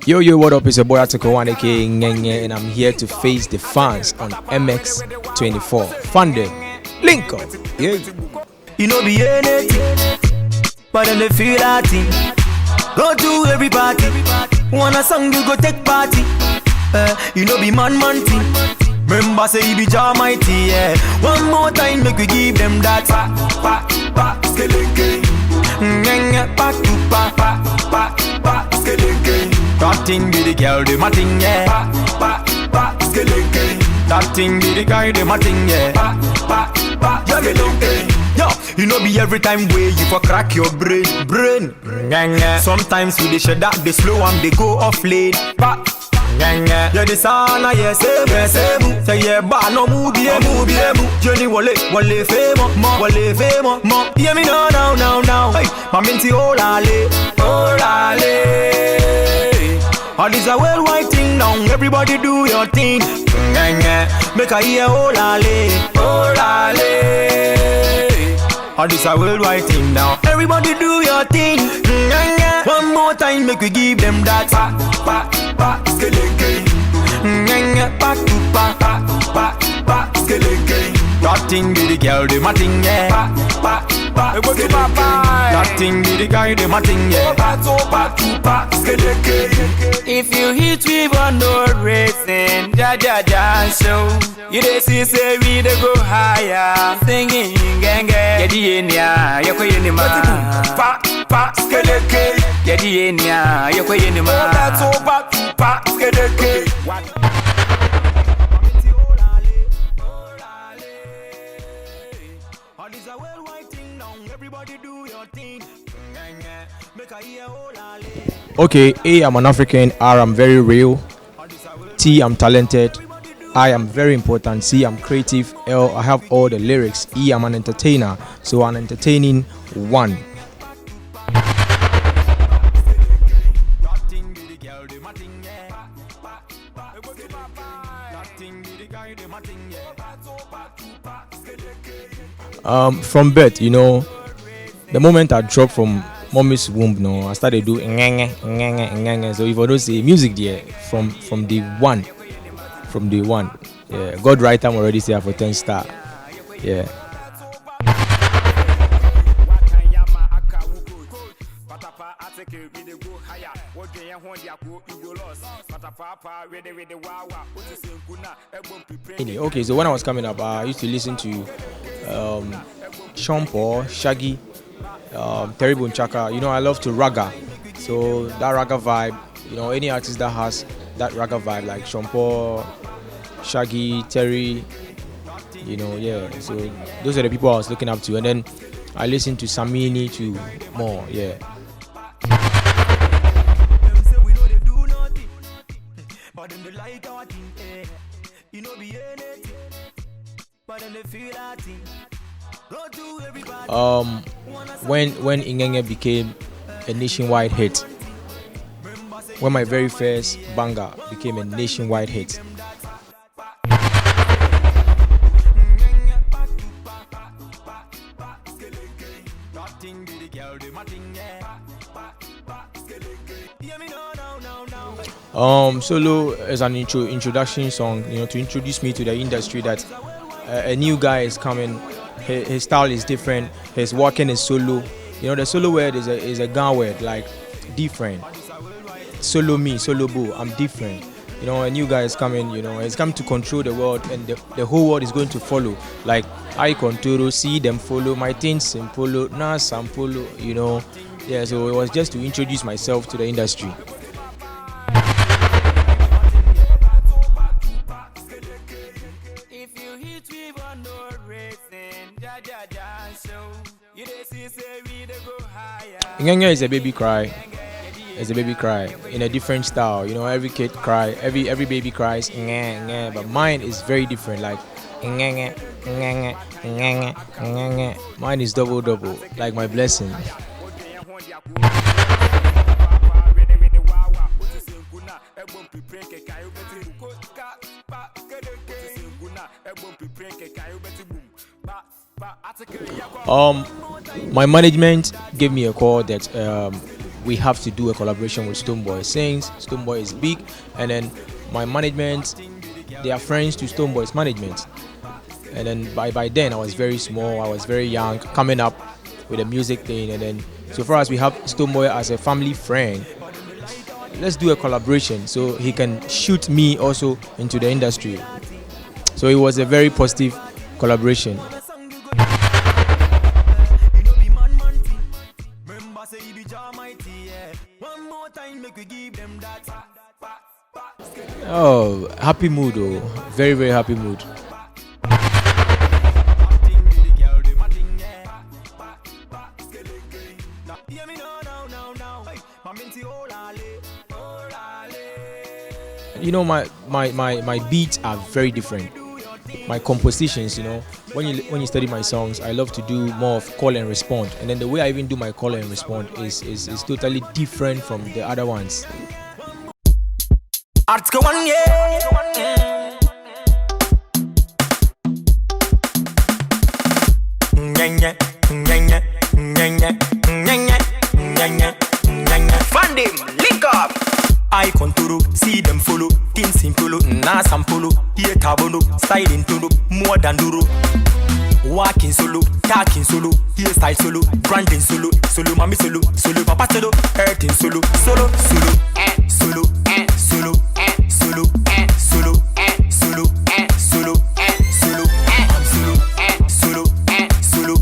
Yo, what up? It's your boy Atoko aka Ngenge, and I'm here to face the fans on MX24. Funded. Link up. Yeah. You know be anything, but then they feel that thing. Go to every party. Want a song you go take party. You know be man thing. Remember say you be Jah mighty, yeah. One more time make we give them that pa skeleke. Ngenge pa to pa skeleke. That thing be the girl, the my thing, yeah. Pa skeleke. That thing be the guy, the my thing, yeah. Pa skeleke. Yo, you know be every time way you for crack your brain. Sometimes we dey shed that they slow and they go off lane. Yeah, the sana yes, say yeah, ba no move, Johnny wale femo, mo. Yeah me now. Hey, my minty olale. All this a worldwide thing now. Everybody do your thing. Make a hear olale. All this a worldwide thing now. Everybody do your thing. One more time, make we give them that pa skeleke. Pa to pa skeleke. That thing be the girl, the my thing, yeah. Pa that thing be the guy, the my thing, yeah. Pa to pa skeleke. If you hit with on no racing, ja show. You dey see say we dey go higher, singing genge. Yedi enya, yoko yenima. Pa skeleke. Yedi enya, yoko yenima. Pa skeleke. All this a worldwide thing now. Everybody do your thing. Make a hear olale. Okay, A, I'm an African. R, I'm very real. T, I'm talented. I am very important. C, I'm creative. L, I have all the lyrics. E, I'm an entertainer. So I'm entertaining one. From birth, you know, the moment I dropped from mommy's womb, I started doing ngenge. So if I don't say music there, from day one. Yeah, God right time already say for 10 star. Yeah. Okay, so when I was coming up, I used to listen to Champo, Shaggy, Terrible Chaka. You know, I love to raga. So that raga vibe, you know, any artist that has that raga vibe like Champo, Shaggy, Terry, you know, yeah. So those are the people I was looking up to, and then I listened to Samini too more, yeah. When Ngenge became a nationwide hit, when my very first banger became a nationwide hit. Solo is an introduction song, you know, to introduce me to the industry that a new guy is coming. His style is different. His working is solo. You know, the solo word is a Ghana word, like different. Solo me, solo boo. I'm different. You know, a new guy is coming. You know, he's come to control the world, and the whole world is going to follow. Like I control, see them follow. My things in polo, now some polo. You know, yeah. So it was just to introduce myself to the industry. Ngenge is a baby cry. It's a baby cry in a different style. You know, every kid cry, every baby cries, but mine is very different. Like mine is double, like my blessing. Um, my management gave me a call that we have to do a collaboration with Stoneboy since Stoneboy is big, and then my management, they are friends to Stoneboy's management, and then by then I was very small, I was very young, coming up with the music thing, and then so far as we have Stoneboy as a family friend, let's do a collaboration so he can shoot me also into the industry. So it was a very positive collaboration. Oh, happy mood, oh, very very happy mood. You know, my beats are very different. My compositions, you know, when you study my songs, I love to do more of call and respond, and then the way I even do my call and respond is totally different from the other ones. Article 1, yeah. Fund him, link up. I contour, see them follow. Tin simple, na sampolo. Here tabono, styling tono, more than duro. Walking solo, talking solo, here style solo, branding solo, solo mami solo, solo papa solo, hurting solo, solo, solo, solo, solo, solo, solo, solo, solo, solo, I'm solo, solo, solo, solo,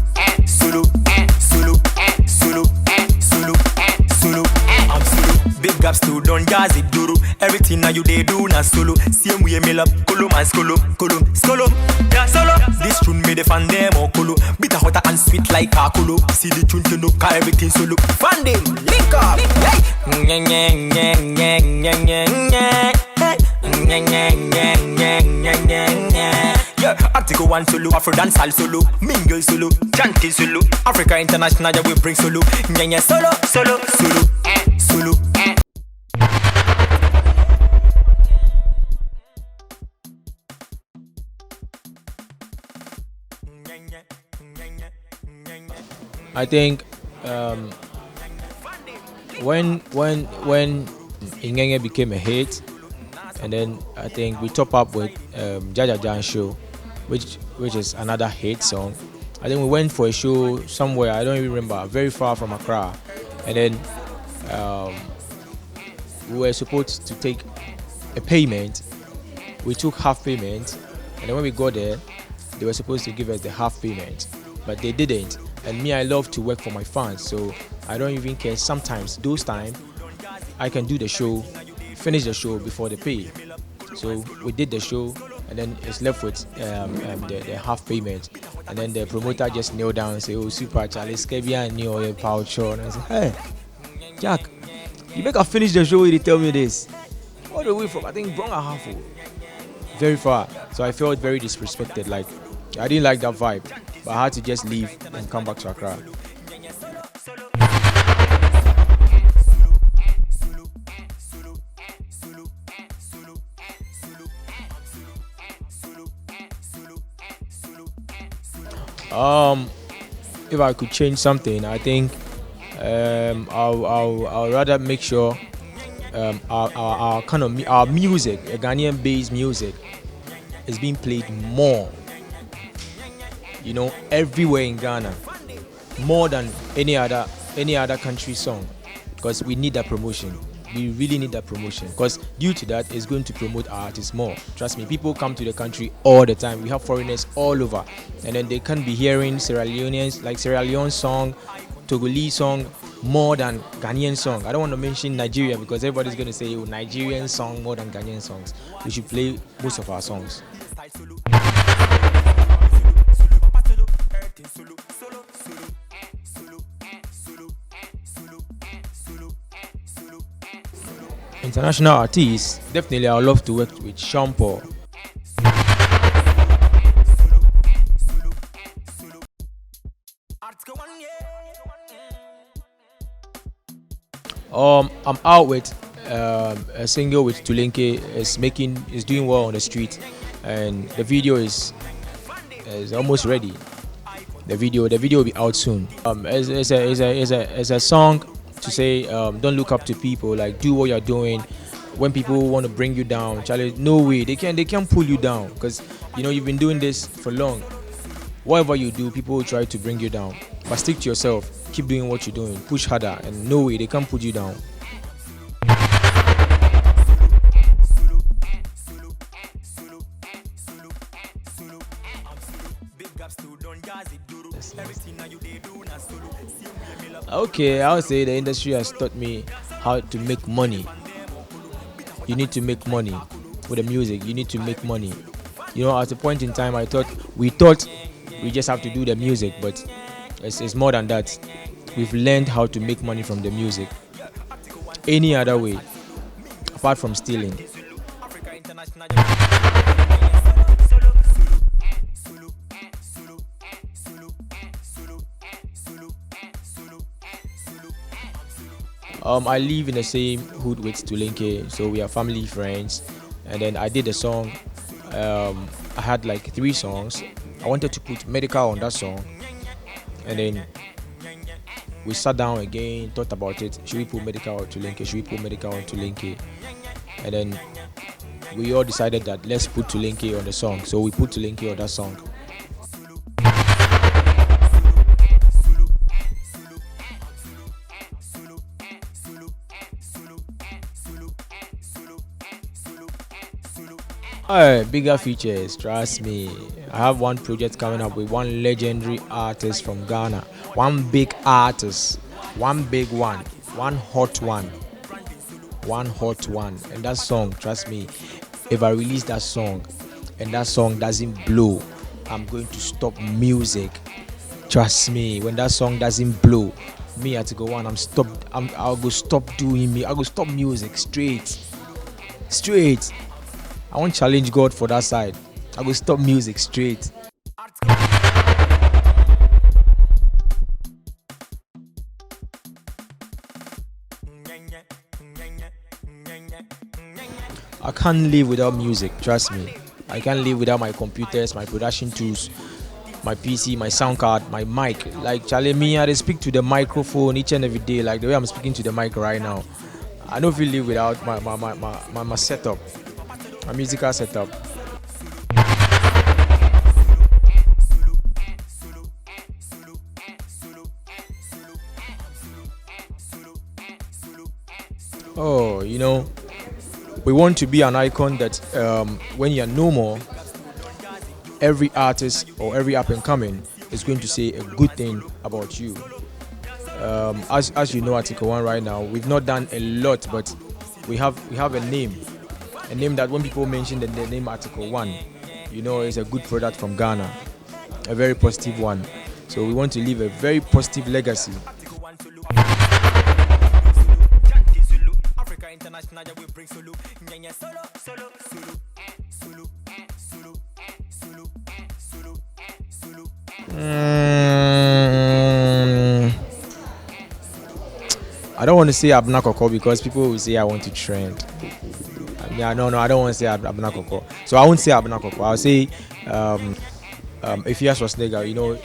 solo, solo, solo, solo, I'm solo. Big gaps to don't jazz it duro. Everything now you they do na solo. Same way me love colo man scolo, colo, scolo, yeah solo. This tune made the fan them or colo. Bitter hotter and sweet like a colo. See the tune to know car everything solo. Fan them, link up, yeah, Article 1 solo, Afro dancehall solo, mingle solo, chanting solo, Africa international yeah we bring solo, solo, solo, solo, solo. I think when Ingenge became a hit, and then I think we top up with Jaja Jan show, which is another hit song. I think we went for a show somewhere, I don't even remember, very far from Accra, and then we were supposed to take a payment. We took half payment, and then when we got there, they were supposed to give us the half payment, but they didn't. And me, I love to work for my fans, so I don't even care. Sometimes, those times, I can do the show, finish the show before they pay. So we did the show, and then it's left with the half payment. And then the promoter just kneel down and say, "Oh, super, Charlie, Skebia and you your pouch." And I said, "Hey, Jack, you make her finish the show. You tell me this. All the way from I think Bronga half, very far." So I felt very disrespected. Like I didn't like that vibe. But I had to just leave and come back to Accra. If I could change something, I think I'll rather make sure our kind of our music, Ghanaian-based music, is being played more. You know, everywhere in Ghana, more than any other country song, because we need that promotion. We really need that promotion, because due to that, it's going to promote our artists more. Trust me, people come to the country all the time. We have foreigners all over, and then they can be hearing Sierra Leone song, Togolese song, more than Ghanaian song. I don't want to mention Nigeria because everybody's going to say, "Oh, Nigerian song more than Ghanaian songs." We should play most of our songs. International artists, definitely I would love to work with Sean Paul. I'm out with a single with Tulenke is doing well on the street, and the video is almost ready. The video will be out soon. It's a song to say don't look up to people. Like, do what you're doing. When people want to bring you down, Charlie, no way they can't pull you down, because you've been doing this for long. Whatever you do, people will try to bring you down. But stick to yourself. Keep doing what you're doing. Push harder, and no way they can't put you down. Okay, I would say the industry has taught me how to make money. You need to make money with the music. You need to make money. At a point in time, we thought we just have to do the music, but it's more than that. We've learned how to make money from the music. Any other way, apart from stealing. I live in the same hood with Tulenke, so we are family friends. And then I did a song. I had like 3 songs. I wanted to put Medical on that song, and then we sat down again, thought about it. Should we put Medical on Tulenke? Should we put Medical on Tulenke? And then we all decided that let's put Tulenke on the song. So we put Tulenke on that song. Bigger features, trust me. I have one project coming up with one legendary artist from Ghana. One big artist. One big one. One hot one. One hot one. And that song, trust me, if I release that song and that song doesn't blow, I'm going to stop music. Trust me, when that song doesn't blow, me at go one, I'll go stop doing me. I'll go stop music straight. I won't challenge God for that side. I will stop music straight. I can't live without music, trust me. I can't live without my computers, my production tools, my PC, my sound card, my mic. Like, Charlie, me, I speak to the microphone each and every day, like the way I'm speaking to the mic right now. I don't feel live without my setup. My musical setup. Oh, we want to be an icon that when you're no more, every artist or every up and coming is going to say a good thing about you. As you know, Article 1 right now, we've not done a lot, but we have a name. A name that when people mention the name Article 1, is a good product from Ghana, a very positive one. So we want to leave a very positive legacy. I don't want to say Abena Korkor because people will say I want to trend. Yeah, no, I don't want to say Abena Korkor. So I won't say Abena Korkor. I'll say Afia Schwarzenegger,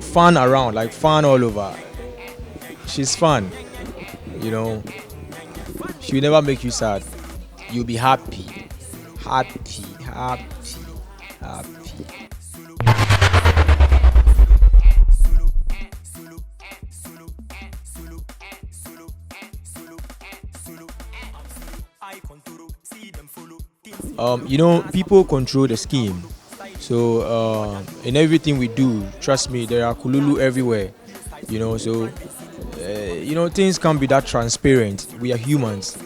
fun around, like fun all over. She's fun, She will never make you sad. You'll be happy. Happy. People control the scheme. So in everything we do, trust me, there are kululu everywhere. So things can't be that transparent. We are humans.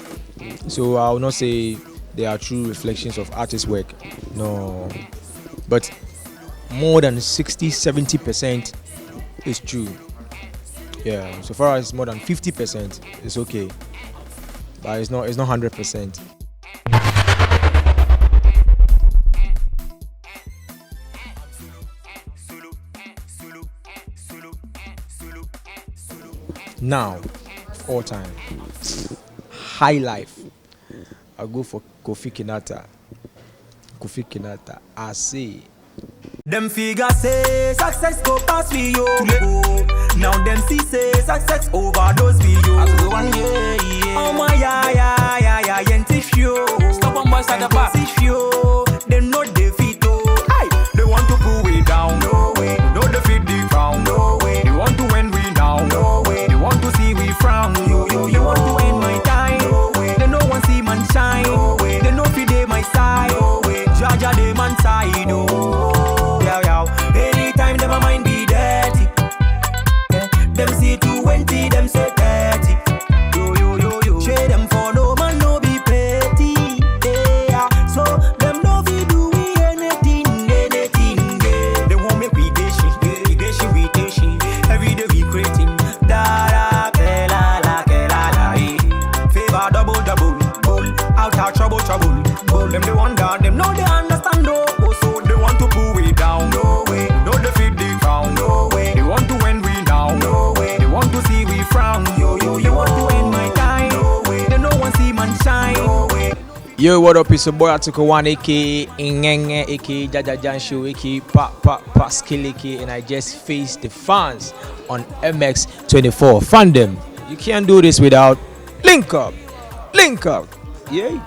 So I will not say they are true reflections of artist work. No. But more than 60-70% is true. Yeah. So far as more than 50%, it's okay. But it's not 100%. Now, of all time, high life, I'll go for Kofi Kinata. Kofi Kinata, I say. Them figures say success go past we yo. Now them see say success overdose we yo. Oh my yeah, yentif yo. Stop on boys at the back. Yo, they know defeat oh. Aye, they want to pull we down. No way, no defeat the crown. No way, they want to win we now. No way, they want to see we frown. You want to end my time. No way, they no one see man shine. No way, they know fi dey my side. No way, Jaja dey man side. Oh. Anytime them a mind be dirty, yeah. Them see 20, them say 30. Yo. Share them for no man, no be petty. Yeah. So them no fi do we anything. Yeah. They want me we dashi. Every day we creating. Da ke la. Favor double. Bull out trouble. Bull them they wonder, them know they understand though. So they want to pull we down. No way, no defeat the crown. No way, they want to win we now. No way, they want to see we frown. Yo, you want to end my time. No way, they no one see man shine. No way. Yo, what up? It's your boy Article 1, aka Ingenge, aka Jaja Jansho, aka Pa Skill, aka, and I just faced the fans on MX24. Fund them. You can't do this without Link Up. Yeah.